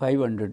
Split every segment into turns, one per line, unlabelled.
500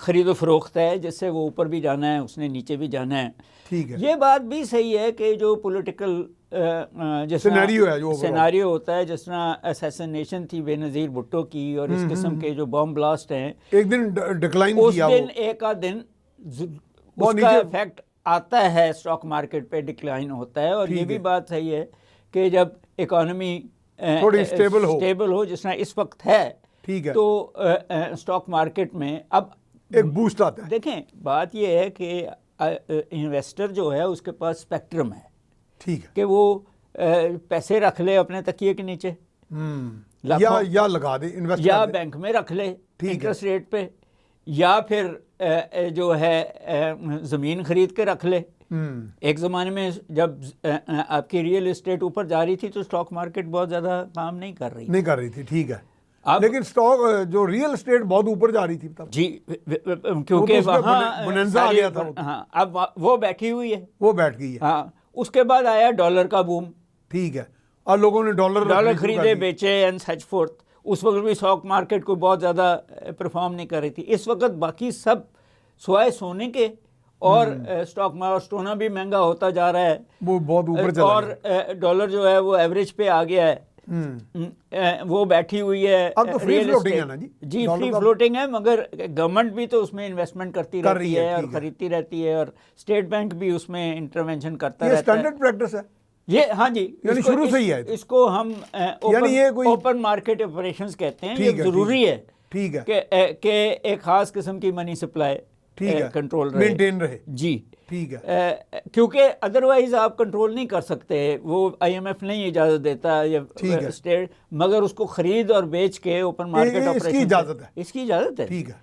خرید و فروخت ہے جس سے وہ اوپر بھی جانا ہے اس نے نیچے بھی جانا ہے.
ٹھیک ہے.
یہ بات بھی صحیح ہے کہ جو پولیٹیکل جس
سینیریو ہے جو
سیناریو ہوتا ہے جس طرح اسیسنیشن تھی بے نظیر بھٹو کی اور اس قسم کے جو بم بلاسٹ ہیں
ایک دن ڈکلائن
اس
کیا
دن ایک آدھ دن اس کا افیکٹ آتا ہے اسٹاک مارکیٹ پہ ڈکلائن ہوتا ہے. اور یہ بھی بات صحیح ہے کہ جب اکانومی
تھوڑی اسٹیبل
ہو جس طرح اس وقت ہے
ٹھیک ہے
تو اسٹاک مارکیٹ میں اب
ایک بوسٹ آتا ہے.
دیکھیں بات یہ ہے کہ انویسٹر جو ہے اس کے پاس اسپیکٹرم ہے
ٹھیک ہے
کہ وہ پیسے رکھ لے اپنے تکیے کے نیچے
یا لگا دے انویسٹ
یا بینک میں رکھ لے انٹرسٹ ریٹ پہ یا پھر جو ہے زمین خرید کے رکھ لے. ایک زمانے میں جب آپ کی ریئل اسٹیٹ اوپر جا رہی تھی تو اسٹاک مارکیٹ بہت زیادہ کام نہیں کر رہی
تھی. ٹھیک ہے لیکن اسٹاک جو ریئل اسٹیٹ بہت اوپر جا رہی تھی تب
جی کیونکہ وہاں
بوننزا آ گیا تھا.
ہاں اب وہ بیٹھی ہوئی ہے
وہ بیٹھ گئی ہے.
ہاں اس کے بعد آیا ڈالر کا بوم.
ٹھیک ہے اور لوگوں نے ڈالر
خریدے بیچے اینڈ سچ فورتھ. اس وقت بھی اسٹاک مارکیٹ کو بہت زیادہ پرفارم نہیں کر رہی تھی. اس وقت باقی سب سوائے سونے کے اور اسٹاک مارکیٹ سونا بھی مہنگا ہوتا جا رہا ہے
وہ بہت اوپر چلا
اور ڈالر جو ہے وہ ایوریج پہ آ گیا ہے. وہ بیٹھی ہوئی ہے
اب تو فری فلوٹنگ ہے نا
جی فری فلوٹنگ ہے مگر گورنمنٹ بھی تو اس میں انویسٹمنٹ کرتی رہتی ہے اور خریدتی رہتی ہے اور اسٹیٹ بینک بھی اس میں انٹرونشن کرتا رہتا ہے.
یہ اسٹینڈرڈ پریکٹس ہے
یہ. ہاں جی
یعنی شروع سے ہی ہے
اس کو ہم اوپن مارکیٹ آپریشنز کہتے ہیں. یہ ضروری ہے
ٹھیک ہے
کہ ایک خاص قسم کی منی سپلائی کنٹرول
مینٹین رہے.
جی
ٹھیک ہے
کیونکہ ادروائز آپ کنٹرول نہیں کر سکتے. وہ آئی ایم ایف نہیں اجازت دیتا یا اسٹیٹ مگر اس کو خرید اور بیچ کے اوپن مارکیٹ
اس کی اجازت ہے.
ٹھیک ہے.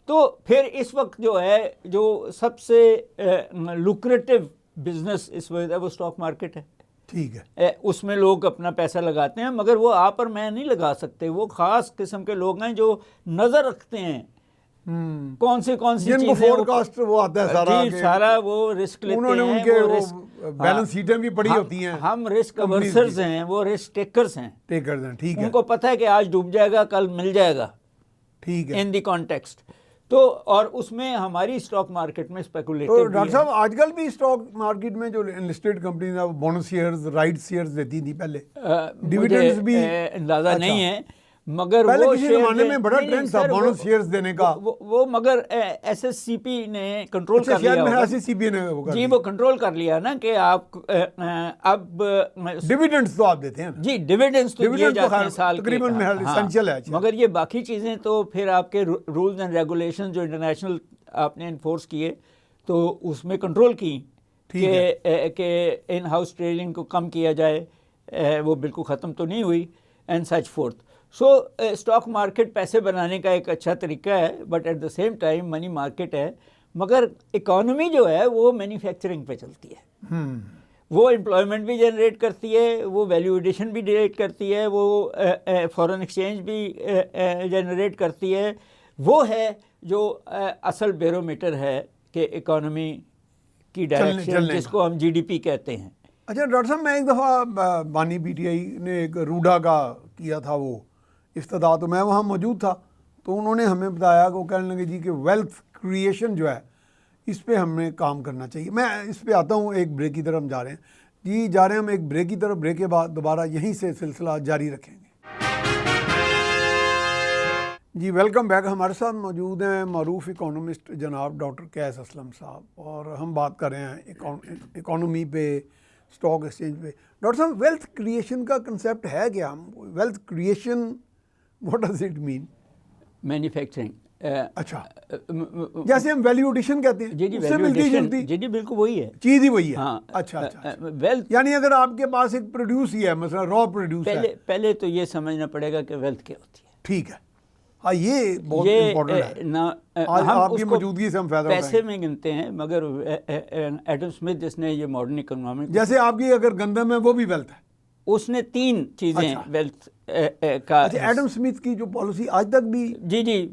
تو پھر اس وقت جو ہے جو سب سے لوکریٹو بزنس اس وقت ہے وہ اسٹاک مارکیٹ ہے.
ٹھیک ہے
اس میں لوگ اپنا پیسہ لگاتے ہیں مگر وہ آپ اور میں نہیں لگا سکتے. وہ خاص قسم کے لوگ ہیں جو نظر رکھتے ہیں کون سی
جن کو فور کاسٹ وہ آتا ہے
سارا وہ رسک لیتے ہیں.
ان کے بیلنس شیٹیں بھی پڑی ہوتی ہیں.
ہم رسک اورسرز ہیں وہ رسک ٹیکرز ہیں.
ٹھیک ہے
ان کو پتہ ہے کہ آج ڈوب جائے گا کل مل جائے گا.
ٹھیک ہے
ان دی کانٹیکسٹ. تو اور اس میں ہماری اسٹاک مارکیٹ میں اسپیکولیٹو.
تو ڈاکٹر صاحب آج کل بھی اسٹاک مارکیٹ میں جو انلسٹیڈ کمپنیز ہیں بونس شیئرز رائٹ شیئرز دیتی تھی پہلے ڈیویڈنڈز بھی
اندازہ نہیں ہے مگر
پہلے کسی زمانے میں بڑا ٹرینڈ تھا بونس شیئرز دینے کا.
وہ مگر ایس ایس سی پی نے کنٹرول کر لیا. جی وہ کنٹرول کر لیا نا کہ آپ اب
ڈیویڈنڈز تو آپ دیتے ہیں.
جی ڈیویڈنڈز تو دیے جاتے ہیں سال کے
تقریباً ایسنشل ہے.
مگر یہ باقی چیزیں تو پھر آپ کے رولز اینڈ ریگولیشن جو انٹرنیشنل آپ نے انفورس کیے تو اس میں کنٹرول کی کہ ان ہاؤس ٹریڈنگ کو کم کیا جائے. وہ بالکل ختم تو نہیں ہوئی and such forth. So stock market پیسے بنانے کا ایک اچھا طریقہ ہے but at the same time money market ہے. مگر اکانومی جو ہے وہ مینوفیکچرنگ پہ چلتی ہے. وہ امپلائمنٹ بھی جنریٹ کرتی ہے وہ ویلیو ایڈیشن بھی جنریٹ کرتی ہے وہ فارن ایکسچینج بھی جنریٹ کرتی ہے. وہ ہے جو اصل بیرومیٹر ہے کہ اکانومی کی ڈائریکشن جس کو ہم جی ڈی پی کہتے ہیں.
اچھا ڈاکٹر صاحب میں ایک دفعہ بانی پی ٹی آئی نے ایک روڈا کا کیا تھا وہ افتتاح تو میں وہاں موجود تھا تو انہوں نے ہمیں بتایا کہ وہ کہنے لگے جی کہ ویلتھ کریشن جو ہے اس پہ ہمیں کام کرنا چاہیے. میں اس پہ آتا ہوں ایک بریک کی طرف ہم جا رہے ہیں جی جا رہے ہیں ہم ایک بریک کی طرف. بریک کے بعد دوبارہ یہیں سے سلسلہ جاری رکھیں گے. جی ویلکم بیک. ہمارے ساتھ موجود ہیں معروف اکانومسٹ جناب ڈاکٹر قیس اسلم صاحب اور ہم بات کر رہے ہیں اکانومی پہ اسٹاک ایکسچینج پہ. ڈاکٹر صاحب ویلتھ کریشن کا کنسیپٹ ہے کیا؟ Wealth creation what does it mean?
Manufacturing.
اچھا جیسے ہم ویلیو ایڈیشن کہتے ہیں.
جی جی جی بالکل وہی ہے.
چیز ہی وہی ہے.
ہاں
اچھا
ویلتھ
یعنی اگر آپ کے پاس ایک پروڈیوس ہی ہے مثلا را پروڈیوس ہے
پہلے تو یہ سمجھنا پڑے گا کہ ویلتھ کیا ہوتی ہے.
ٹھیک ہے ہاں یہ بہت امپورٹنٹ ہے. آپ کی موجودگی سے ہم فائدہ اٹھائیں.
پیسے میں گنتے ہیں مگر ایڈم اسمتھ جس نے یہ ماڈرن اکنامک
جیسے آپ کی اگر گندم ہے وہ بھی ویلتھ ہے.
اس نے 3 چیزیں ویلتھ کا.
ایڈم اسمتھ کی جو پالیسی آج تک بھی
جی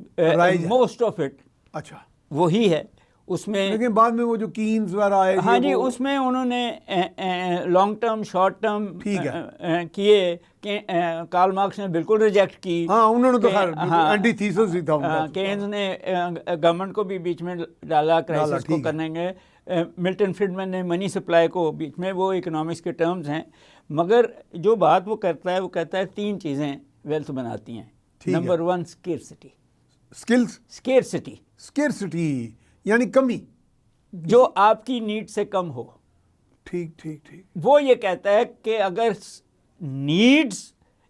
موسٹ آف اٹ
اچھا
وہی ہے. اس میں
لیکن بعد میں وہ جو کینز وغیرہ آئے
ہاں جی اس میں انہوں نے لانگ ٹرم شارٹ ٹرم کیے کہ کارل مارکس نے بالکل ریجیکٹ کی.
ہاں انہوں نے تو خیر اینٹی تھیسس ہی تھا.
کینز نے گورنمنٹ کو بھی بیچ میں ڈالا کرائسس کو کرنے گے. ملٹن فریڈمن نے منی سپلائی کو بیچ میں. وہ اکنامکس کے ٹرمز ہیں. مگر جو بات وہ کرتا ہے وہ کہتا ہے 3 چیزیں ویلتھ بناتی ہیں. Number 1 scarcity.
اسکلز.
اسکیرسٹی
یعنی کمی
جو آپ کی نیڈ سے کم ہو.
ٹھیک.
وہ یہ کہتا ہے کہ اگر نیڈز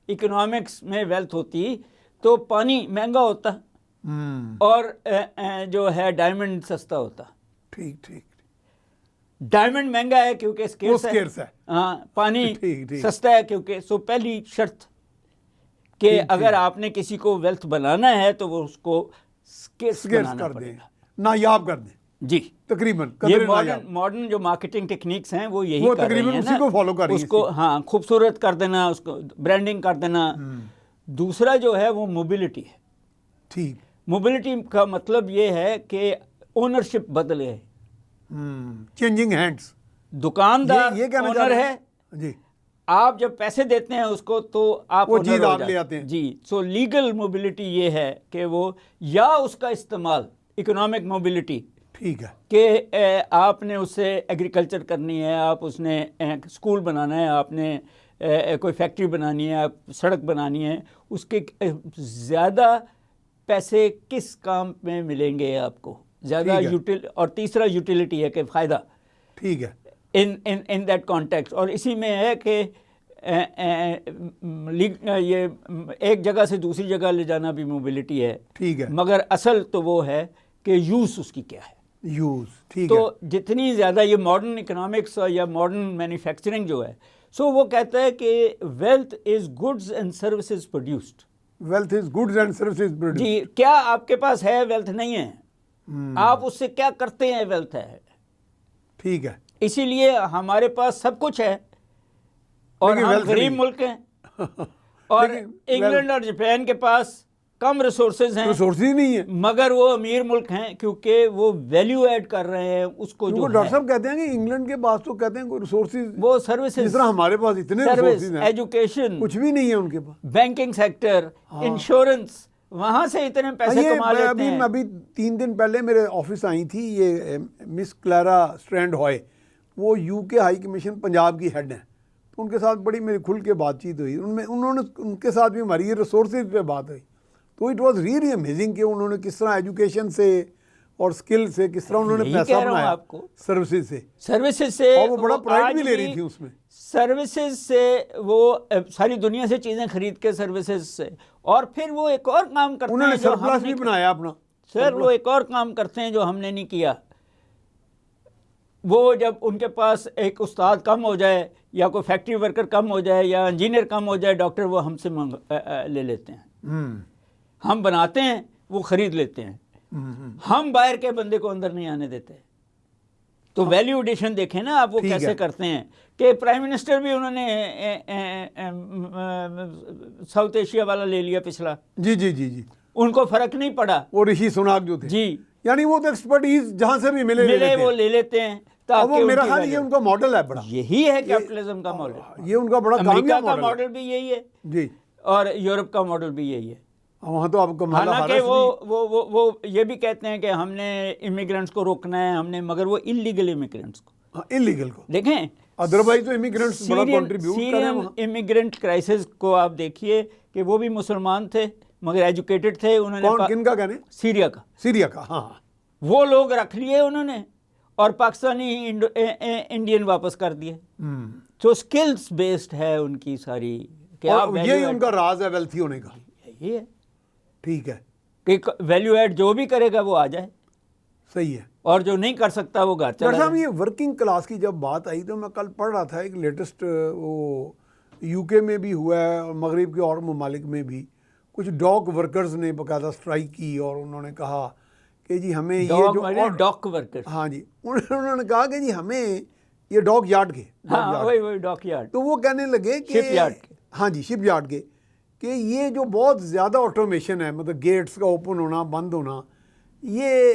اکنامکس میں ویلتھ ہوتی تو پانی مہنگا ہوتا اور جو ہے ڈائمنڈ سستا ہوتا.
ٹھیک.
ڈائمنڈ مہنگا ہے کیونکہ اسکیرس ہے. ہاں پانی سستا ہے کیونکہ. سو پہلی شرط کہ اگر آپ نے کسی کو ویلتھ بنانا ہے تو وہ اس کو اسکیرس بنانا پڑے گا,
نایاب کر دیں.
جی
تقریباً
یہ ماڈرن جو مارکیٹنگ ٹیکنیکس ہیں وہ یہی کر رہی ہیں
اسی کو فالو کر رہی ہیں.
اس کو ہاں خوبصورت کر دینا, اس کو برانڈنگ کر دینا. دوسرا جو ہے وہ موبلٹی ہے.
ٹھیک.
موبلٹی کا مطلب یہ ہے کہ اونرشپ بدلے.
Changing hands.
دکاندار
یہ کہنا
اونر ہے
جی.
آپ جب پیسے دیتے ہیں اس کو تو آپ
وہ چیز آپ لے آتے ہیں.
جی. سو لیگل موبلٹی یہ ہے کہ وہ یا اس کا استعمال اکنامک موبلٹی.
ٹھیک ہے.
کہ آپ نے اس سے ایگریکلچر کرنی ہے, آپ اس نے اسکول بنانا ہے, آپ نے کوئی فیکٹری بنانی ہے, آپ سڑک بنانی ہے, اس کے زیادہ پیسے کس کام میں ملیں گے آپ کو زیادہ اور تیسرا یوٹیلیٹی ہے کہ فائدہ.
ٹھیک ہے.
In that context. اور اسی میں ہے کہ یہ ایک جگہ سے دوسری جگہ لے جانا بھی موبلٹی ہے.
ٹھیک ہے.
مگر اصل تو وہ ہے کہ یوز اس کی کیا ہے.
یوز. ٹھیک ہے.
تو جتنی زیادہ یہ ماڈرن اکنامکس یا ماڈرن مینوفیکچرنگ جو ہے سو وہ کہتا ہے کہ wealth is goods and services produced.
Wealth is goods and services produced.
جی. کیا آپ کے پاس ہے ویلتھ نہیں ہے, آپ اس سے کیا کرتے ہیں ویلتھ ہے.
ٹھیک ہے.
اسی لیے ہمارے پاس سب کچھ ہے اور ہم غریب ملک ہیں. اور انگلینڈ اور جاپان کے پاس کم ریسورسز ہیں,
ریسورسز نہیں ہیں,
مگر وہ امیر ملک ہیں کیونکہ وہ ویلیو ایڈ کر رہے ہیں اس کو. جو
ڈاکٹر صاحب کہتے ہیں کہ انگلینڈ کے پاس تو کہتے ہیں کوئی ریسورسز,
وہ سروسز,
جس طرح ہمارے پاس اتنے ریسورسز ہیں,
ایجوکیشن
کچھ بھی نہیں ہے ان کے پاس.
بینکنگ سیکٹر, انشورنس, وہاں سے اتنے پیسے کما لیتے ہیں.
ابھی 3 دن پہلے میرے آفس آئی تھی یہ مس کلیرا اسٹرینڈ ہوئے, وہ UK ہائی کمیشن پنجاب کی ہیڈ ہیں. تو ان کے ساتھ بڑی میری کھل کے بات چیت ہوئی. انہوں نے ان کے ساتھ بھی ہماری یہ ریسورسز پہ بات ہوئی. تو اٹ واز ریئلی امیزنگ کہ انہوں نے کس طرح ایجوکیشن سے اور اسکل سے کس طرح انہوں نے پیسہ بنایا سروسز سے. اور وہ بڑا پرائڈ بھی لے رہی تھی اس میں.
سروسز سے وہ ساری دنیا سے چیزیں خرید کے سروسز سے. اور پھر وہ ایک اور کام کرتے ہیں,
انہوں نے سرپلس بھی بنایا اپنا.
سر وہ ایک اور کام کرتے ہیں جو ہم نے نہیں کیا. وہ جب ان کے پاس ایک استاد کم ہو جائے یا کوئی فیکٹری ورکر کم ہو جائے یا انجینئر کم ہو جائے, ڈاکٹر, وہ ہم سے لے لیتے ہیں. ہم بناتے ہیں, وہ خرید لیتے ہیں. ہم باہر کے بندے کو اندر نہیں آنے دیتے. تو ویلیو ایڈیشن دیکھیں نا آپ, وہ کیسے کرتے ہیں کہ پرائم منسٹر بھی انہوں نے ساؤتھ ایشیا والا لے لیا پچھلا.
جی.
ان کو فرق نہیں پڑا.
وہ رشی سناک جو تھے,
جی,
یعنی وہ تو ایکسپرٹیز جہاں سے بھی ملے
وہ لے لیتے ہیں.
وہ میرا خیال یہ ان کا ماڈل ہے بڑا.
یہی ہے کیپٹلزم کا ماڈل.
یہ ان کا بڑا
امریکہ کا ماڈل بھی یہی ہے.
جی.
اور یورپ کا ماڈل بھی یہی ہے.
وہاں تو آپ کو
حالانکہ وہ یہ بھی کہتے ہیں کہ ہم نے امیگرینٹس کو روکنا ہے, ہم نے, مگر وہ انلیگل امیگرینٹس کو.
انلیگل کو
دیکھیں,
ادروائز تو امیگرینٹس بڑا کنٹریبیوٹ کر رہے ہیں.
سیرین امیگرینٹ کرائسس کو آپ دیکھیے کہ وہ بھی مسلمان تھے مگر ایجوکیٹڈ تھے. انہوں نے
کن کا کہنے,
سیریا کا. ہاں, وہ لوگ رکھ لیے انہوں نے اور پاکستانی انڈین واپس کر دیے. تو سکلز بیسڈ ہے ان کی ساری.
یہی ان کا راز ہے ویلتھی ہونے کا.
یہی ہے.
ٹھیک ہے.
کہ ویلیو ایڈ جو بھی کرے گا وہ آ جائے.
صحیح ہے.
اور جو نہیں کر سکتا وہ گھر چلا جائے.
یہ ورکنگ کلاس کی جب بات آئی تو میں کل پڑھ رہا تھا ایک لیٹسٹ, وہ UK میں بھی ہوا ہے اور مغرب کے اور ممالک میں بھی کچھ ڈاک ورکرز نے باقاعدہ اسٹرائک کی اور انہوں نے کہا کہ جی ہمیں یہ جو
ڈاک ورکر,
ہاں جی, انہوں نے کہا کہ جی ہمیں یہ ڈاک یارڈ کے,
وہی ڈاک یارڈ,
تو وہ کہنے لگے کہ
شپ یارڈ کے,
ہاں جی شپ یارڈ کے, کہ یہ جو بہت زیادہ آٹومیشن ہے, مطلب گیٹس کا اوپن ہونا بند ہونا, یہ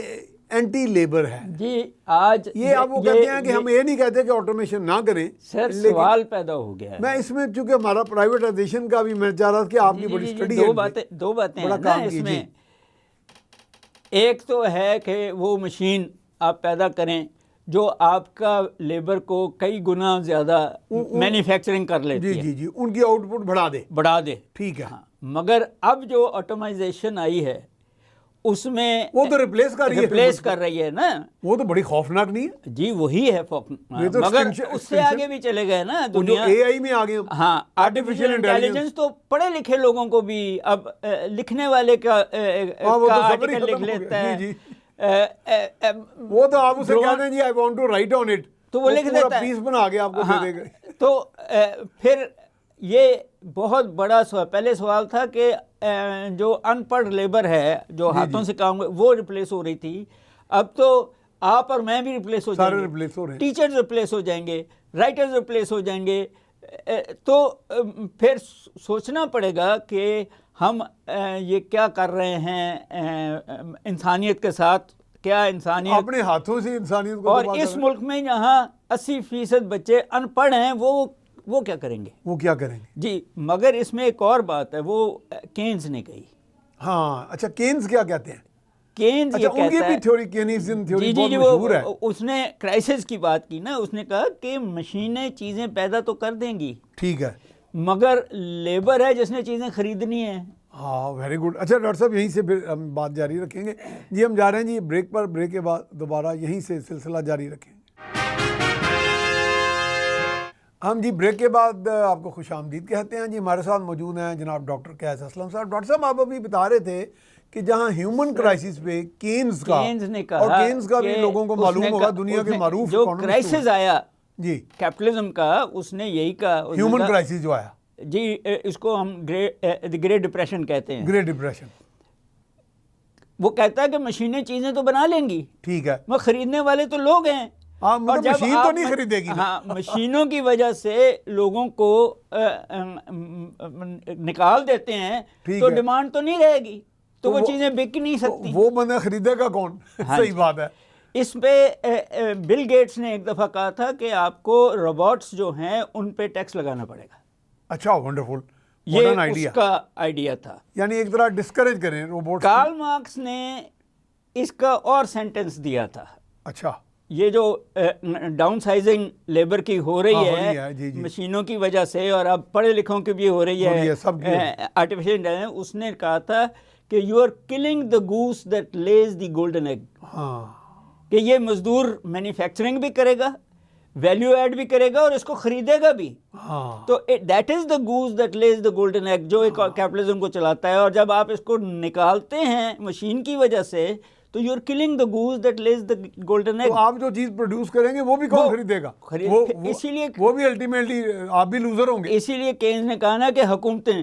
اینٹی لیبر ہے.
جی آج
یہ آپ وہ کہتے ہیں کہ ہم یہ نہیں کہتے کہ آٹومیشن نہ کریں.
سر سوال پیدا ہو گیا ہے.
میں اس میں چونکہ ہمارا پرائیویٹائزیشن کا بھی میں چاہ رہا تھا کہ آپ کی بڑی اسٹڈی ہے.
دو باتیں ہیں نا اس میں. ایک تو ہے کہ وہ مشین آپ پیدا کریں جو آپ کا لیبر کو کئی گنا زیادہ مینوفیکچرنگ کر لیتی ہے.
جی ان کی آؤٹ پٹ بڑھا دے. ٹھیک ہے.
مگر اب جو آٹومائزیشن آئی ہے اس میں
وہ تو ریپلیس
کر رہی ہے نا.
وہ تو بڑی خوفناک نہیں ہے
جی وہی ہے مگر اس سے آگے بھی چلے گئے نا دنیا.
اے آئی میں آگے
ہاں آرٹیفیشیل انٹیلیجنس تو پڑھے لکھے لوگوں کو بھی اب لکھنے والے کا آرٹیکل لکھ لیتا ہے.
وہ تو آپ اسے کہتے ہیں جی I want to write on it
تو وہ لکھ دیتا ہے,
پیس بنا کے آپ کو دے دے گا.
تو پھر یہ بہت بڑا پہلے سوال تھا کہ جو ان پڑھ لیبر ہے جو ہاتھوں سے کام وہ ریپلیس ہو رہی تھی. اب تو آپ اور میں بھی ریپلیس ہو جائیں گے, ٹیچرز ریپلیس ہو جائیں گے, رائٹرز ریپلیس ہو جائیں گے. تو پھر سوچنا پڑے گا کہ ہم یہ کیا کر رہے ہیں انسانیت کے ساتھ. کیا انسانیت
اپنے ہاتھوں سے انسانیت کو,
اور اس ملک میں جہاں 80% بچے ان پڑھ ہیں وہ کیا کریں گے. جی مگر اس میں ایک اور بات ہے وہ کینز نے کہی.
ہاں اچھا کینز کیا کہتے ہیں؟
کینز یہ کہتا ہے
جی
اس نے کرائسس کی بات کی نا. اس نے کہا کہ مشینیں چیزیں پیدا تو کر دیں گی
ٹھیک ہے
مگر لیبر ہے جس نے چیزیں خریدنی ہیں.
ہاں ویری گڈ. اچھا ڈاکٹر صاحب یہیں سے پھر ہم بات جاری رکھیں گے. جی ہم جا رہے ہیں جی بریک پر, بریک کے بعد دوبارہ یہیں سے سلسلہ جاری رکھیں گے. ہم جی بریک کے بعد آپ کو خوش آمدید کہتے ہیں. جی ہمارے ساتھ موجود ہیں جناب ڈاکٹر قیس اسلم صاحب. ڈاکٹر صاحب آپ ابھی بتا رہے تھے کہ جہاں ہیومن کرائسس پہ کینز کا, اور کینز کا بھی لوگوں کو معلوم ہوگا دنیا کے معروف
جو کرائسس آیا
جی
کیپٹلزم کا, اس نے یہی کہا
ہیومن کرائسس جو آیا
جی اس کو ہم گریٹ ڈپریشن کہتے ہیں.
Great depression.
وہ کہتا ہے کہ مشینیں چیزیں تو بنا لیں گی
ٹھیک ہے
مگر خریدنے والے تو لوگ ہیں.
اور مشین تو نہیں خریدے گی.
ہاں مشینوں کی وجہ سے لوگوں کو نکال دیتے ہیں تو ڈیمانڈ تو نہیں رہے گی تو وہ چیزیں بک نہیں سکتی.
وہ بندہ خریدے گا کون؟ صحیح بات ہے.
اس پہ بل گیٹس نے ایک دفعہ کہا تھا کہ آپ کو روبوٹس جو ہیں ان پہ ٹیکس لگانا پڑے گا.
اچھا ونڈرفل.
یہ اس کا آئیڈیا تھا,
یعنی ایک طرح ڈسکریج کریں روبوٹس.
کارل مارکس نے اس کا اور سینٹنس دیا تھا.
اچھا
یہ جو ڈاؤن سائزنگ لیبر کی ہو رہی ہے مشینوں کی وجہ سے اور اب پڑھے لکھوں کی بھی ہو رہی ہے آرٹیفیشیل انٹیلیجنس, اس نے کہا تھا کہ you are killing the goose that lays the golden egg. کہ یہ مزدور مینوفیکچرنگ بھی کرے گا, ویلیو ایڈ بھی کرے گا اور اس کو خریدے گا بھی. تو that is the goose that lays the golden egg جو ایک کیپٹلزم کو چلاتا ہے. اور جب آپ اس کو نکالتے ہیں مشین کی وجہ سے تو you are killing the goose that lays the golden egg.
آپ جو چیز پروڈیوس کریں گے وہ بھی کون خریدے گا؟
اسی لیے
وہ بھی الٹیمیٹلی آپ بھی لوزر ہوں گے.
اسی لیے کینز نے کہا نا کہ حکومتیں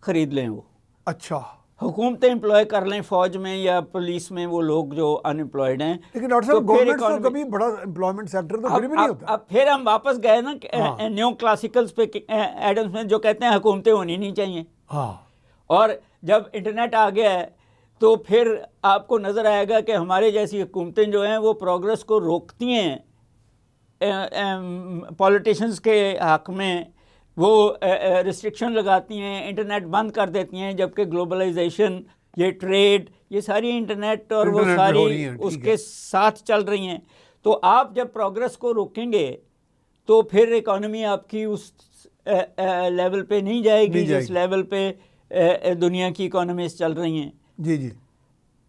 خرید لیں. وہ
اچھا
حکومتیں امپلوائے کر لیں فوج میں یا پولیس میں وہ لوگ جو ان امپلائڈ ہیں.
لیکن ڈاکٹر صاحب گورنمنٹ تو کبھی بڑا امپلائمنٹ سیکٹر تو پھر بھی نہیں ہوتا.
اب پھر ہم واپس گئے نا نیو کلاسیکلز پہ, ایڈمز میں جو کہتے ہیں حکومتیں ہونی نہیں چاہیے. اور جب انٹرنیٹ آ گیا ہے تو پھر آپ کو نظر آئے گا کہ ہمارے جیسی حکومتیں جو ہیں وہ پروگرس کو روکتی ہیں پولیٹیشنز کے حق میں. وہ ریسٹرکشن لگاتی ہیں, انٹرنیٹ بند کر دیتی ہیں, جبکہ گلوبلائزیشن, یہ ٹریڈ, یہ ساری انٹرنیٹ اور وہ ساری اس کے ساتھ چل رہی ہیں. تو آپ جب پروگرس کو روکیں گے تو پھر اکانومی آپ کی اس لیول پہ نہیں جائے گی جس لیول پہ دنیا کی اکانومیز چل رہی ہیں.
جی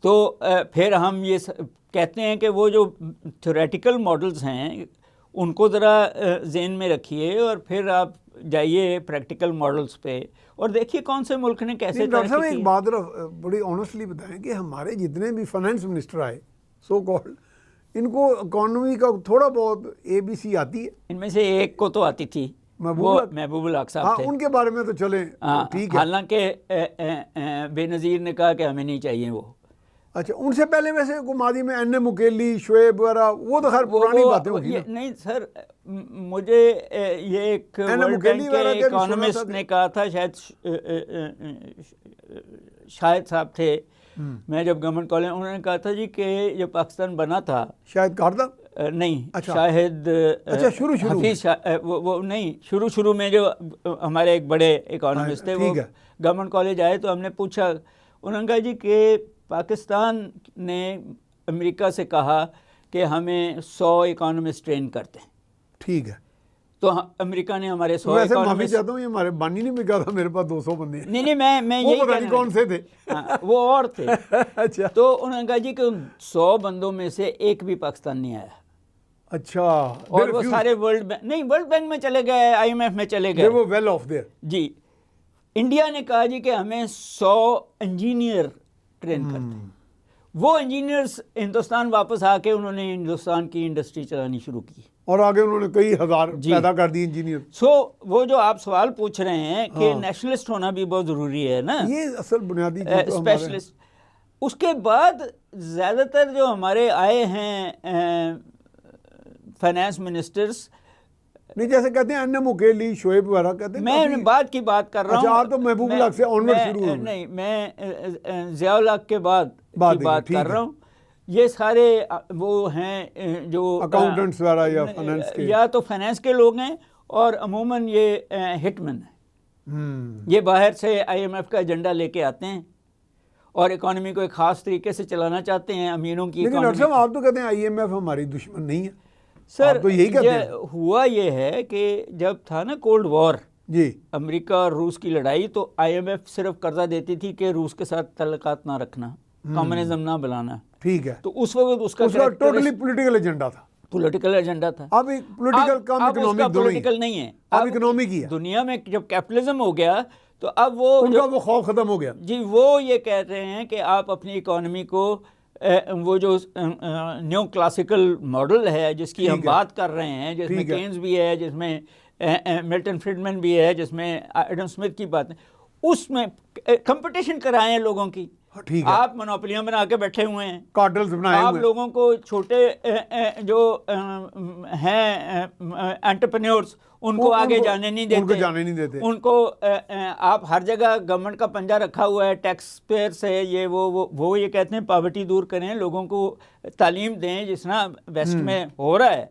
تو پھر ہم یہ کہتے ہیں کہ وہ جو تھیوریٹیکل ماڈلز ہیں ان کو ذرا ذہن میں رکھیے اور پھر آپ جائیے پریکٹیکل ماڈلز پہ اور دیکھیے کون سے ملک نے کیسے
ترقی کی. ایک بات بڑی آنیسٹلی بتائیں کہ ہمارے جتنے بھی فائنانس منسٹر آئے سو کالڈ, ان کو اکانومی کا تھوڑا بہت اے بی سی آتی ہے.
ان میں سے ایک کو تو آتی تھی, محبوب الحق صاحب تھے.
ان کے بارے میں تو چلیں ٹھیک ہے,
حالانکہ بے نظیر نے کہا کہ ہمیں نہیں چاہیے وہ.
اچھا ان سے پہلے ویسے ماضی میں این ایم مکیلی, شعیب وغیرہ وہ تو خیر پرانی باتیں ہوگی.
نہیں سر, مجھے یہ ایک ورلڈ بینک کے اکانومسٹ نے کہا تھا, شاید صاحب تھے, میں جب گورنمنٹ کالج، انہوں نے کہا تھا جی کہ جب پاکستان بنا تھا،
شاید کاردا
نہیں شاہد حفیظ وہ نہیں، شروع میں جو ہمارے ایک بڑے اکانومسٹ تھے وہ گورنمنٹ کالج آئے تو ہم نے پوچھا، انہوں نے کہا جی کہ پاکستان نے امریکہ سے کہا کہ ہمیں 100 اکانومسٹ ٹرین کرتے ہیں.
ٹھیک ہے.
تو امریکہ نے ہمارے 100
ویسے معافی چاہتا ہوں، یہ ہمارے بانی نہیں بھی کہا تھا میرے پاس 200 بندے ہیں.
نہیں میں یہی
پتہ نہیں کون سے تھے،
وہ اور تھے.
اچھا.
تو انہوں نے کہا جی کہ ان 100 بندوں میں سے ایک بھی پاکستان نہیں آیا.
اچھا.
اور وہ سارے ورلڈ بینک میں چلے گئے، IMF میں چلے گئے.
وہ ویل آف دیئر.
جی. انڈیا نے کہا جی کہ ہمیں 100 انجینئر ٹرین کرتے ہیں. وہ انجینئرز ہندوستان واپس آ کے انہوں نے ہندوستان کی انڈسٹری چلانی شروع کی،
اور آگے انہوں نے کئی ہزار پیدا کر دی انجینئر.
وہ جو آپ سوال پوچھ رہے ہیں کہ نیشنلسٹ ہونا بھی بہت ضروری ہے نا،
یہ اصل بنیادی
اسپیشلسٹ. اس کے بعد زیادہ تر جو ہمارے آئے ہیں فائنانس منسٹرز،
نہیں جیسے کہتے ہیں NM اوکیلی، شعیب وغیرہ کہتے ہیں.
میں بعد کی بات کر رہا ہوں.
اچھا، آپ تو محبوب الحق سے آنورڈ شروع ہوئے.
نہیں، میں ضیاء الحق کے بعد کی بات کر رہا ہوں. یہ سارے وہ ہیں جو
اکاؤنٹنٹس وغیرہ یا فائنانس کے،
یا تو فائنانس کے لوگ ہیں، اور عموماً یہ ہٹ مین ہیں. یہ باہر سے IMF کا ایجنڈا لے کے آتے ہیں اور اکانومی کو ایک خاص طریقے سے چلانا چاہتے ہیں، امینوں کی.
لیکن ڈاکٹر صاحب آپ تو کہتے ہیں IMF ہماری دشمن نہیں ہے.
سر
تو یہی کہتے ہیں.
ہوا یہ ہے کہ جب تھا نا کولڈ وار،
جی،
امریکہ اور روس کی لڑائی، تو IMF صرف قرضہ دیتی تھی کہ روس کے ساتھ تعلقات نہ رکھنا، کمیونزم نہ بلانا.
ٹھیک ہے.
تو اس وقت اس کا
ٹوٹلی پولیٹیکل ایجنڈا تھا.
پولیٹیکل ایجنڈا تھا.
اب پولیٹیکل کم اکنامک
پولیٹیکل نہیں ہے،
اب اکنامک ہی ہے.
دنیا میں جب کیپٹلزم ہو گیا تو اب
ان کا وہ خوف ختم ہو گیا.
جی، وہ یہ کہہ رہے ہیں کہ آپ اپنی اکانومی کو وہ جو نیو کلاسیکل ماڈل ہے جس کی ہم بات کر رہے ہیں، جس میں کینز بھی ہے، جس میں ملٹن فریڈمن بھی ہے، جس میں ایڈم اسمتھ کی بات ہے، اس میں کمپٹیشن کرائیں لوگوں کی. آپ منوپلیاں بنا کے بیٹھے ہوئے ہیں،
کارٹلز بنائے ہوئے ہیں.
آپ لوگوں کو چھوٹے جو ہیں انٹرپرینیورز، ان کو آگے جانے نہیں دیتے. ان کو آپ ہر جگہ گورنمنٹ کا پنجہ رکھا ہوا ہے، ٹیکس پیئر سے یہ وہ یہ کہتے ہیں پاورٹی دور کریں، لوگوں کو تعلیم دیں، جس طرح ویسٹ میں ہو رہا ہے،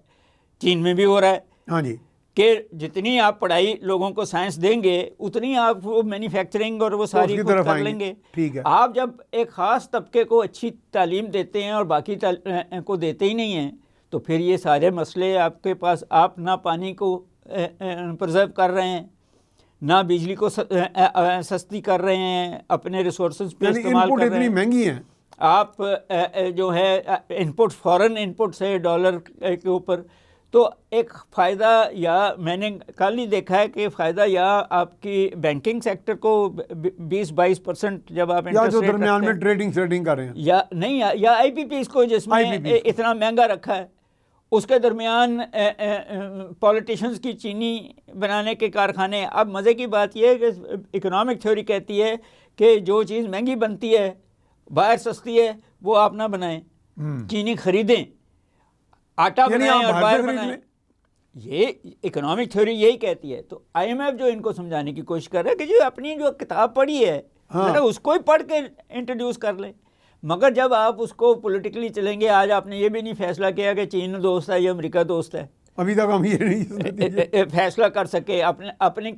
چین میں بھی ہو رہا ہے.
ہاں جی.
کہ جتنی آپ پڑھائی لوگوں کو سائنس دیں گے اتنی آپ وہ مینوفیکچرنگ اور وہ ساری خود کر لیں گے. آپ جب ایک خاص طبقے کو اچھی تعلیم دیتے ہیں اور باقی کو دیتے ہی نہیں ہیں، تو پھر یہ سارے مسئلے آپ کے پاس. آپ نہ پانی کو پرزرو کر رہے ہیں، نہ بجلی کو سستی کر رہے ہیں، اپنے ریسورسز پہ استعمال کر رہے ہیں.
اتنی مہنگی ہیں.
آپ جو ہے انپٹ، فورن انپٹ سے ڈالر کے اوپر. تو ایک فائدہ، یا میں نے کل ہی دیکھا ہے کہ فائدہ یا آپ کی بینکنگ سیکٹر کو 20-22% جب آپ
انٹرسٹ ریٹ درمیان میں ٹریڈنگ کر رہے ہیں،
یا نہیں، یا IPPs کو جس میں اتنا مہنگا رکھا ہے، اس کے درمیان پولیٹیشنز کی چینی بنانے کے کارخانے. اب مزے کی بات یہ ہے کہ اکنامک تھیوری کہتی ہے کہ جو چیز مہنگی بنتی ہے، باہر سستی ہے، وہ آپ نہ بنائیں، چینی خریدیں، آٹا بنائیں اور باہر بنائیں. یہ اکنامک تھیوری یہی کہتی ہے. تو IMF جو ان کو سمجھانے کی کوشش کر رہا ہے کہ جو اپنی جو کتاب پڑھی ہے اس کو ہی پڑھ کے انٹروڈیوس کر لیں. مگر جب آپ اس کو پولیٹیکلی چلیں گے، آج آپ نے یہ بھی نہیں فیصلہ کیا کہ چین دوست ہے یا امریکہ دوست ہے.
ابھی تک ہم یہ نہیں
فیصلہ کر سکے. اپنے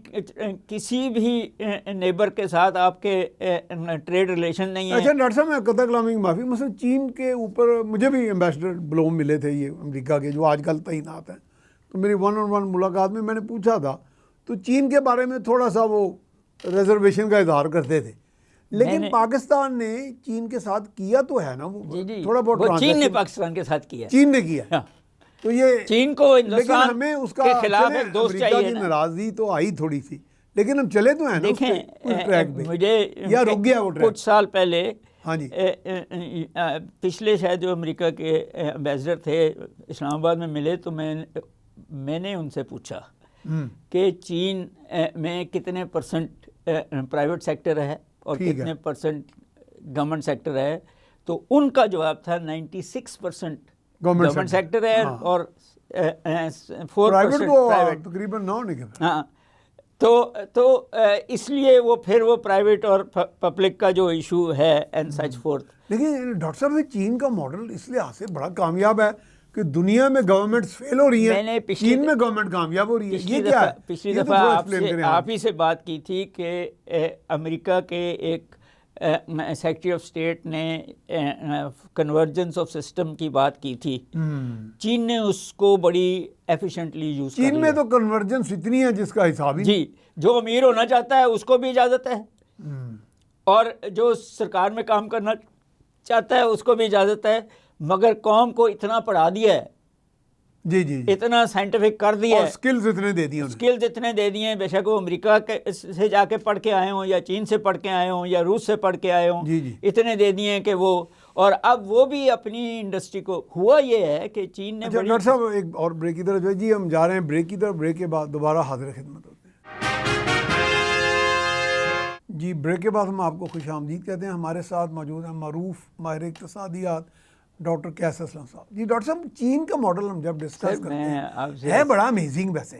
کسی بھی نیبر کے ساتھ آپ کے ٹریڈ ریلیشن نہیں ہیں.
اچھا ڈاکٹر صاحب، میں قطع کلامی کی معافی، مثلا چین کے اوپر مجھے بھی ایمبیسڈر بلوم ملے تھے، یہ امریکہ کے جو آج کل تعینات ہیں. تو میری 1-on-1 ملاقات میں نے پوچھا تھا، تو چین کے بارے میں تھوڑا سا وہ ریزرویشن کا اظہار کرتے تھے. لیکن پاکستان نے چین کے ساتھ کیا تو ہے نا، تھوڑا بہت.
چین نے پاکستان کے ساتھ کیا،
چین نے کیا. تو یہ
چین کو ہندوستان
ہمیں اس کا
کے خلاف ایک دوست چاہیے.
ناراضگی تو آئی تھوڑی سی، لیکن ہم چلے تو ہیں نا.
دیکھیں، مجھے
یا رک گیا وہ ٹریک
کچھ سال پہلے.
ہاں جی.
پچھلے شاید جو امریکہ کے ایمبیسڈر تھے اسلام آباد میں ملے، تو میں نے ان سے پوچھا کہ چین میں کتنے پرسنٹ پرائیویٹ سیکٹر ہے اور کتنے پرسنٹ گورنمنٹ سیکٹر ہے. تو ان کا جواب تھا 96% گورنمنٹ سیکٹر ہے اور 4% پرائیویٹ.
تقریباً 9.
ہاں، تو اس لیے وہ پھر وہ پرائیویٹ اور پبلک کا جو ایشو ہے اینڈ سچ فورتھ.
لیکن ڈاکٹر صاحب چین کا ماڈل اس لحاظ سے بڑا کامیاب ہے کہ دنیا میں گورنمنٹس فیل ہو رہی ہیں, چین میں گورنمنٹ کامیاب ہو رہی ہے. یہ کیا ہے؟
پچھلی دفعہ آپ ہی سے بات کی تھی کہ امریکہ کے ایک سیکرٹری آف اسٹیٹ نے کنورجنس آف سسٹم کی بات کی تھی. چین نے اس کو بڑی ایفیشینٹلی یوز کیا.
چین میں تو کنورجنس اتنی ہے جس کا حساب ہی نہیں.
جی, جو امیر ہونا چاہتا ہے اس کو بھی اجازت ہے, اور جو سرکار میں کام کرنا چاہتا ہے اس کو بھی اجازت ہے, مگر قوم کو اتنا پڑھا دیا ہے,
جی جی,
اتنا سائنٹیفک کر دیا ہے,
سکلز اتنے دے دیے,
سکلز اتنے دے دیے ہیں, بے شک وہ امریکہ سے جا کے پڑھ کے آئے ہوں یا چین سے پڑھ کے آئے ہوں یا روس سے پڑھ کے آئے ہوں,
جی جی,
اتنے دے دیے ہیں کہ وہ, اور اب وہ بھی اپنی انڈسٹری کو. ہوا یہ ہے کہ چین نے
ڈاکٹر صاحب ایک اور بریک کی طرف جو ہے, جی ہم جا رہے ہیں بریک کی طرف, بریک کے بعد دوبارہ حاضر خدمت ہوتے ہیں. جی بریک کے بعد ہم آپ کو خوش آمدید کہتے ہیں. ہمارے ساتھ موجود ہیں معروف ماہر اقتصادیات ڈاکٹر قیس اسلم صاحب. جی ڈاکٹر صاحب, چین کا ماڈل ہم جب ڈسکس کرتے ہیں ہے بڑا امیزنگ. ویسے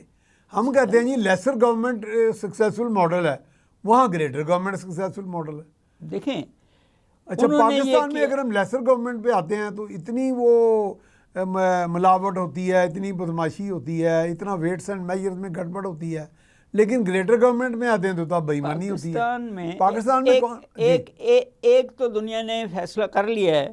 ہم کہتے ہیں جی لیسر گورنمنٹ سکسیزفل ماڈل ہے, وہاں گریٹر گورنمنٹ سکسیزفل ماڈل ہے.
دیکھیں
اچھا پاکستان میں اگر ہم لیسر گورنمنٹ پہ آتے ہیں تو اتنی وہ ملاوٹ ہوتی ہے, اتنی بدماشی ہوتی ہے, اتنا ویٹس اینڈ میجرز میں گڑبڑ ہوتی ہے, لیکن گریٹر گورنمنٹ میں آتے ہیں تو تب بےایمانی ہوتی ہے.
پاکستان میں ایک تو دنیا نے فیصلہ کر لیا ہے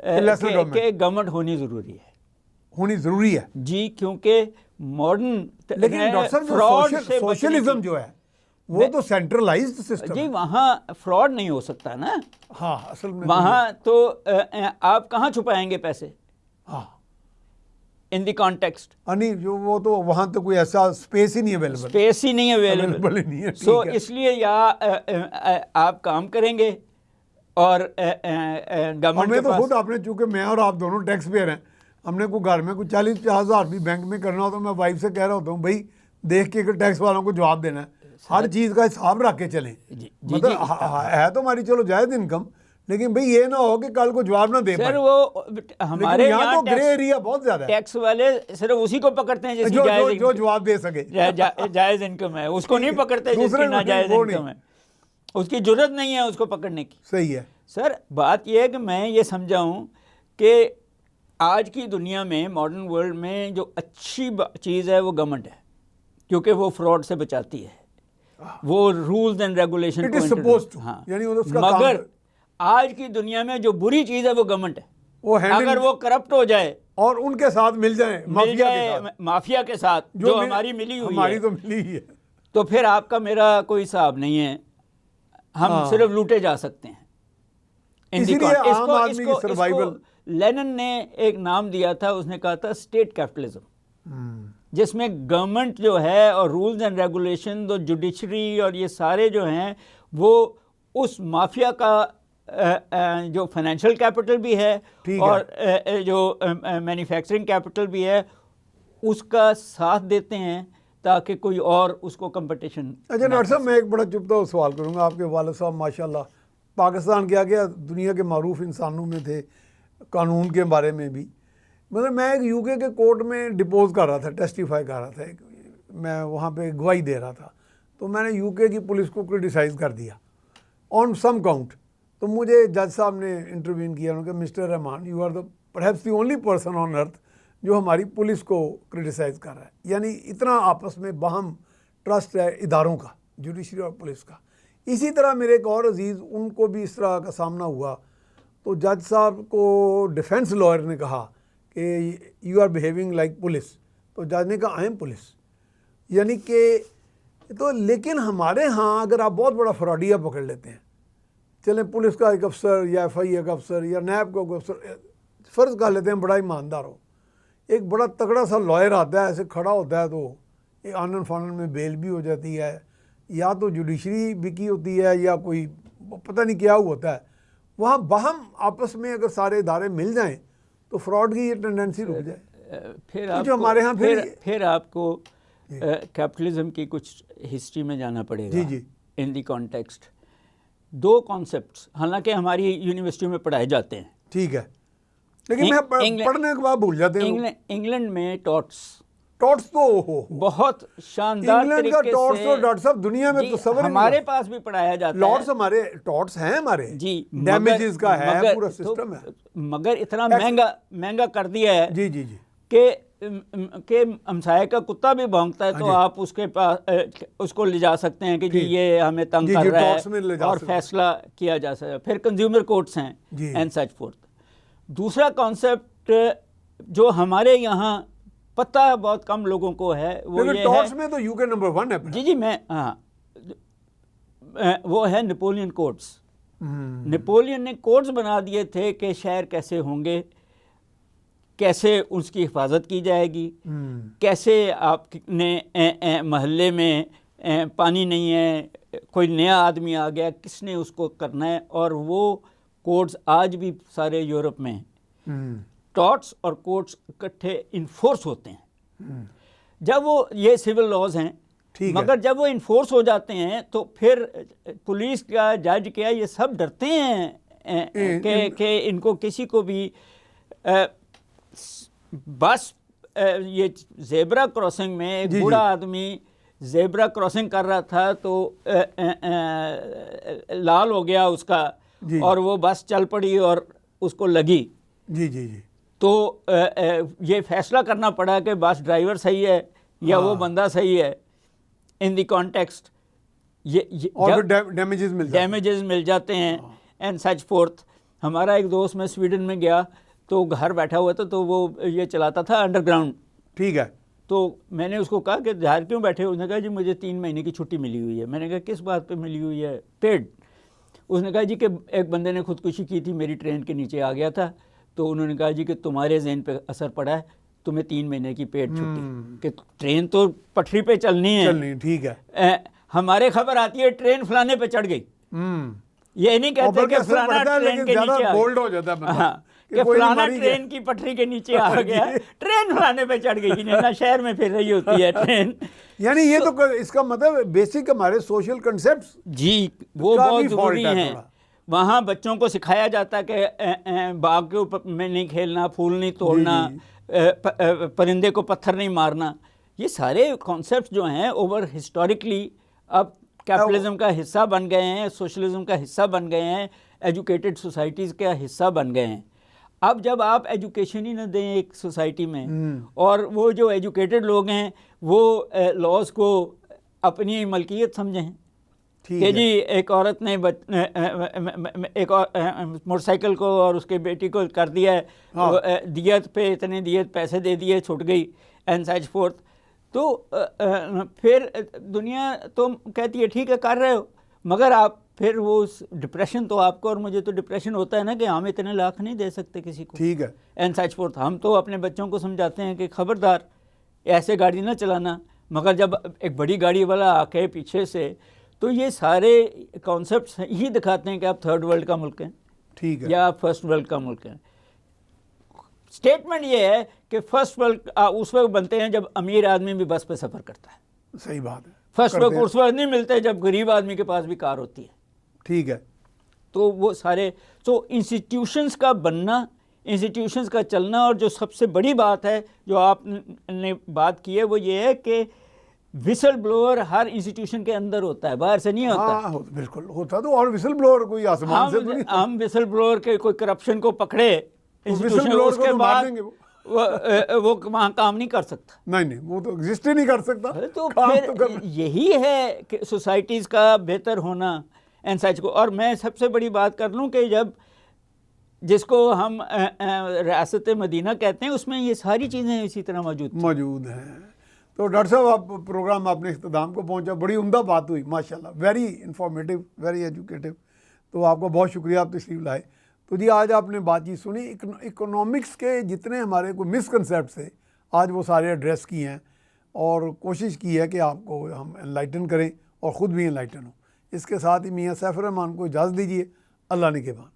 کہ گورنمنٹ ہونی ضروری ہے, جی, کیونکہ ماڈرن.
لیکن ڈاکٹر صاحب سوشلزم جو ہے وہ تو سینٹرلائزڈ سسٹم,
جی وہاں فراڈ نہیں ہو سکتا نا.
ہاں اصل میں
وہاں تو آپ کہاں چھپائیں گے پیسے,
ہاں
ان دی کانٹیکسٹ,
نہیں جو وہ تو وہاں تو کوئی ایسا اسپیس ہی نہیں اویلیبل,
سو اس لیے یا آپ کام کریں گے اور گورنمنٹ
ہمیں تو خود آپ نے, چونکہ میں اور آپ دونوں ٹیکس پیئر ہیں, ہم نے کوئی گھر میں کوئی 40-50 ہزار بھی بینک میں کرنا ہوتا ہے, میں وائف سے کہہ رہا ہوتا ہوں بھائی دیکھ کے ٹیکس والوں کو جواب دینا ہے, ہر چیز کا حساب رکھ کے چلیں. مطلب ہے تو ہماری چلو جائز انکم, لیکن بھئی یہ نہ ہو کہ کل کو جواب نہ دے پائے.
سر وہ ہمارے
یہاں تو گرے ایریا بہت زیادہ ہے,
ٹیکس والے صرف اسی کو پکڑتے ہیں
جو جواب دے سکے,
جائز انکم ہے, اس کو نہیں پکڑتے جس کی ناجائز انکم ہے, اس کی جرت نہیں ہے اس کو پکڑنے کی.
صحیح ہے
سر. بات یہ ہے کہ میں یہ سمجھا ہوں کہ آج کی دنیا میں ماڈرن ورلڈ میں جو اچھی چیز ہے وہ گورنمنٹ ہے, کیونکہ وہ فراڈ سے بچاتی ہے, وہ رولز اینڈ ریگولیشن کو. مگر آج کی دنیا میں جو بری چیز ہے وہ گورنمنٹ ہے, اگر وہ کرپٹ ہو جائے
اور ان کے ساتھ مل جائے
مافیا کے ساتھ جو ہماری ملی ہوئی
ہماری تو ملی ہی ہے,
تو پھر آپ کا میرا کوئی حساب نہیں ہے, ہم صرف لوٹے جا سکتے ہیں.
اسی لیے عام آدمی کی سروائیول.
لینن نے ایک نام دیا تھا, اس نے کہا تھا اسٹیٹ کیپٹلزم, جس میں گورنمنٹ جو ہے اور رولز اینڈ ریگولیشن اور جوڈیشری اور یہ سارے جو ہیں وہ اس مافیا کا جو فائنینشیل کیپٹل بھی ہے اور جو مینوفیکچرنگ کیپٹل بھی ہے اس کا ساتھ دیتے ہیں تاکہ کوئی اور اس کو کمپٹیشن.
اچھا ڈاکٹر صاحب, میں ایک بڑا چپتا سوال کروں گا. آپ کے والد صاحب ماشاءاللہ پاکستان کے آگے دنیا کے معروف انسانوں میں تھے قانون کے بارے میں بھی. مطلب میں ایک یو کے کورٹ میں ڈپوز کر رہا تھا, ٹیسٹیفائی کر رہا تھا, میں وہاں پہ گواہی دے رہا تھا, تو میں نے یو کے کی پولیس کو کرٹیسائز کر دیا آن سم کاؤنٹ. تو مجھے جج صاحب نے انٹروین کیا, انہوں نے کہا mister Rehman you are the perhaps the only person on earth جو ہماری پولیس کو کرٹیسائز کر رہا ہے. یعنی اتنا آپس میں باہم ٹرسٹ ہے اداروں کا, جوڈیشری اور پولیس کا. اسی طرح میرے ایک اور عزیز, ان کو بھی اس طرح کا سامنا ہوا, تو جج صاحب کو ڈیفینس لائر نے کہا کہ you are behaving like police, تو جج نے کہا آئی ایم پولیس. یعنی کہ تو لیکن ہمارے ہاں اگر آپ بہت بڑا فراڈیا پکڑ لیتے ہیں, چلیں پولیس کا ایک افسر یا ایف آئی اے کا افسر یا نیب کا کوئی افسر فرض کر لیتے ہیں بڑا ایماندار ہو, ایک بڑا تگڑا سا لائر آتا ہے, ایسے کھڑا ہوتا ہے, تو آنن فانن میں بیل بھی ہو جاتی ہے, یا تو جوڈیشری بکی ہوتی ہے یا کوئی پتہ نہیں کیا ہوتا ہے. وہاں باہم آپس میں اگر سارے ادارے مل جائیں تو فراڈ کی یہ ٹینڈنسی رک جائے.
پھر آپ کو کیپٹلزم کی کچھ ہسٹری میں جانا پڑے گا.
جی
ان دی کانٹیکسٹ دو کانسیپٹس حالانکہ ہماری یونیورسٹیوں میں پڑھائے جاتے ہیں,
ٹھیک ہے, لیکن میں پڑھنے کے بعد بھول جاتے ہیں.
انگلینڈ میں ٹارٹس
ٹاٹس تو ہو
بہت شاندار
انگلینڈ کا
طریقے
ٹاٹس
سے
تو ڈاکٹر صاحب دنیا میں
جی،
تصور
ہمارے پاس بھی پڑھایا جاتا ہے.
لاٹس ہمارے ٹاٹس ہیں ہمارے
جی
ڈیمیجز کا ہے
مگر
پورا سسٹم ہے.
مگر اتنا مہنگا کر دیا ہے
جی جی جی
کہ ہمسائے کا کتا بھی بھونکتا ہے تو آپ اس کے پاس اس کو لے جا سکتے ہیں کہ جی یہ ہمیں تنگ کر رہا ہے اور فیصلہ کیا جا سکتا ہے. پھر کنزیومر کورٹس ہیں اینڈ سچ فورتھ. دوسرا کانسیپٹ جو ہمارے یہاں پتہ بہت کم لوگوں کو ہے وہ یہ
ٹاٹس میں تو یو کے نمبر 1 ہے.
جی میں وہ ہے نیپولین کوڈز. نیپولین نے کوڈز بنا دیے تھے کہ شہر کیسے ہوں گے, کیسے اس کی حفاظت کی جائے گی, کیسے آپ نے محلے میں پانی نہیں ہے, کوئی نیا آدمی آ گیا, کس نے اس کو کرنا ہے. اور وہ کوڈز آج بھی سارے یورپ میں ہیں. ٹاٹس اور کوڈز اکٹھے انفورس ہوتے ہیں جب وہ یہ سول لاز ہیں, مگر جب وہ انفورس ہو جاتے ہیں تو پھر پولیس کا, جج کیا, یہ سب ڈرتے ہیں کہ ان کو کسی کو بھی بس یہ زیبرا کراسنگ میں ایک بوڑھا آدمی زیبرا کراسنگ کر رہا تھا تو لال ہو گیا اس کا اور وہ بس چل پڑی اور اس کو لگی.
جی جی جی
تو یہ فیصلہ کرنا پڑا کہ بس ڈرائیور صحیح ہے یا وہ بندہ صحیح ہے ان دی کانٹیکسٹ.
اور ڈیمیجز
مل جاتے ہیں اینڈ سچ فورتھ. ہمارا ایک دوست میں سویڈن میں گیا تو گھر بیٹھا ہوا تھا تو وہ یہ چلاتا تھا انڈر گراؤنڈ.
ٹھیک ہے.
تو میں نے اس کو کہا کہ گھر کیوں بیٹھے؟ اس نے کہا جی مجھے 3 مہینے کی چھٹی ملی ہوئی ہے. میں نے کہا کس بات پہ ملی ہوئی ہے؟ پیڈ. اس نے کہا جی کہ ایک بندے نے خودکشی کی تھی, میری ٹرین کے نیچے آ گیا تھا, تو انہوں نے کہا جی کہ تمہارے ذہن پہ اثر پڑا ہے, تمہیں 3 مہینے کی پیڈ چھٹی, کہ ٹرین تو پٹری پہ چلنی ہے.
ٹھیک ہے.
ہمارے خبر آتی ہے ٹرین فلانے پہ چڑھ گئی. یہ نہیں کہتے کہ فلانا ٹرین کے نیچے
بولڈ ہو جاتا ہے
کہ فلانا ٹرین کی پٹری کے نیچے آ گیا, ٹرین فلانے پہ چڑھ گئی, نہ شہر میں پھر رہی ہوتی ہے ٹرین.
یعنی یہ تو اس کا مطلب بیسک ہمارے سوشل کنسیپٹس
جی وہ بہت ضروری ہیں. وہاں بچوں کو سکھایا جاتا ہے کہ باغ کے اوپر میں نہیں کھیلنا, پھول نہیں توڑنا, پرندے کو پتھر نہیں مارنا. یہ سارے کانسیپٹس جو ہیں اوور ہسٹوریکلی اب کیپٹلزم کا حصہ بن گئے ہیں, سوشلزم کا حصہ بن گئے ہیں, ایجوکیٹڈ سوسائٹیز کا حصہ بن گئے ہیں. اب جب آپ ایجوکیشن ہی نہ دیں ایک سوسائٹی میں, اور وہ جو ایجوکیٹڈ لوگ ہیں وہ لاز کو اپنی ملکیت سمجھیں کہ جی ایک عورت نے ایک موٹر سائیکل کو اور اس کے بیٹی کو کر دیا ہے, دیت پہ اتنے دیت پیسے دے دیے, چھوٹ گئی اینڈ سچ فورتھ. تو پھر دنیا تو کہتی ہے ٹھیک ہے کر رہے ہو, مگر آپ پھر وہ ڈپریشن تو آپ کو اور مجھے تو ڈپریشن ہوتا ہے نا کہ ہم اتنے لاکھ نہیں دے سکتے کسی کو.
ٹھیک ہے.
And such forth. ہم تو اپنے بچوں کو سمجھاتے ہیں کہ خبردار ایسے گاڑی نہ چلانا, مگر جب ایک بڑی گاڑی والا آ کے پیچھے سے, تو یہ سارے کانسیپٹس ہی دکھاتے ہیں کہ آپ 3rd ورلڈ کا ملک ہیں.
ٹھیک ہے.
یا 1st ورلڈ کا ملک ہے. اسٹیٹمنٹ یہ ہے کہ 1st ورلڈ اس وقت بنتے ہیں جب امیر آدمی بھی بس پہ سفر کرتا ہے.
صحیح بات ہے.
1st ورلڈ اس وقت نہیں ملتے جب غریب آدمی کے پاس بھی کار ہوتی ہے.
ٹھیک ہے.
تو وہ سارے انسٹیٹیوشنز کا بننا, انسٹیٹیوشنز کا چلنا, اور جو سب سے بڑی بات ہے جو آپ نے بات کی ہے وہ یہ ہے کہ وسل بلوور ہر انسٹیٹیوشن کے اندر ہوتا ہے, باہر سے نہیں ہوتا.
ہاں بالکل ہوتا. تو اور وسل بلوور کوئی آسمان سے نہیں,
ہم وسل بلوور کے کوئی کرپشن کو پکڑے انسٹیٹیوشن, اس کے بعد وہ وہاں کام نہیں کر سکتا.
نہیں وہ تو ایگزسٹ ہی نہیں کر سکتا.
تو پھر یہی ہے کہ سوسائٹیز کا بہتر ہونا اینڈ سچ کو. اور میں سب سے بڑی بات کر لوں کہ جب جس کو ہم ریاست مدینہ کہتے ہیں اس میں یہ ساری چیزیں اسی طرح موجود
ہیں. تو ڈاکٹر صاحب آپ پروگرام اپنے اختتام کو پہنچا, بڑی عمدہ بات ہوئی ماشاءاللہ, ویری انفارمیٹیو, ویری ایجوکیٹیو. تو آپ کو بہت شکریہ, آپ تشریف لائے. تو جی آج آپ نے بات چیت سنی, اکنامکس کے جتنے ہمارے کوئی مسکنسیپٹس تھے آج وہ سارے ایڈریس کیے ہیں, اور کوشش کی ہے کہ آپ کو ہم انلائٹن کریں اور خود بھی انلائٹن ہوں. اس کے ساتھ ہی میاں سیف الرحمان کو اجازت دیجیے. اللہ نگہبان.